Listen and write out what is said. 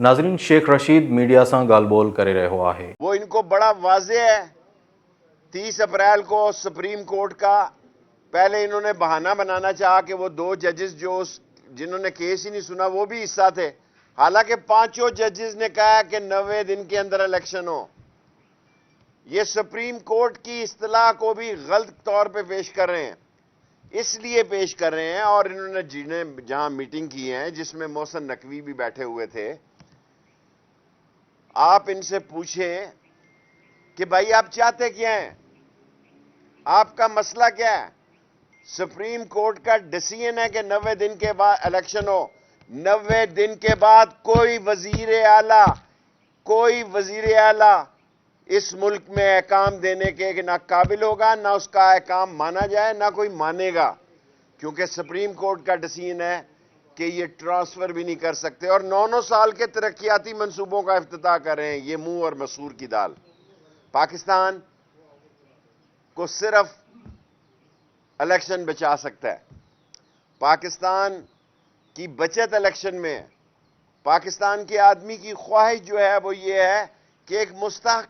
नाज़रीन, शेख रशीद मीडिया सां ॻाल्हि ॿोल करे रहियो आहे। वो इनको बड़ा वाज़ेह है। 30 अप्रैल को सुप्रीम कोर्ट का पहले इन्होंने बहाना बनाना चाहा कि वो 2 जजेस जिन्होंने केस ही नहीं सुना वो भी हिस्सा थे, हालांकि 5 जजेस ने कहा कि 90 दिन के अंदर इलेक्शन हो। ये सुप्रीम कोर्ट की इस्तलाह को भी गलत तौर पे पेश कर रहे हैं, इसलिए पेश कर रहे हैं। और इन्होंने जहां मीटिंग की है जिसमें मोहसिन नकवी भी बैठे हुए थे, आप इनसे पूछें कि भाई आप चाहते क्या हैं, आपका मसला क्या है। सुप्रीम कोर्ट का डिसीजन है कि 90 दिन के बाद इलेक्शन हो। 90 दिन के बाद कोई वजीर आला इस मुल्क में अहकाम देने के ना काबिल होगा, ना उसका अहकाम माना जाए, ना कोई मानेगा, क्योंकि सुप्रीम कोर्ट का डिसीजन है कि ये ट्रांसफर भी नहीं कर सकते। और 9 साल के तरक्याती मंसूबों का इफ्तिताह कर रहे हैं। ये मुंह और मसूर की दाल। पाकिस्तान को सिर्फ इलेक्शन बचा सकता है। पाकिस्तान की बचत इलेक्शन में है। पाकिस्तान के आदमी की ख्वाहिश जो है वो ये है कि एक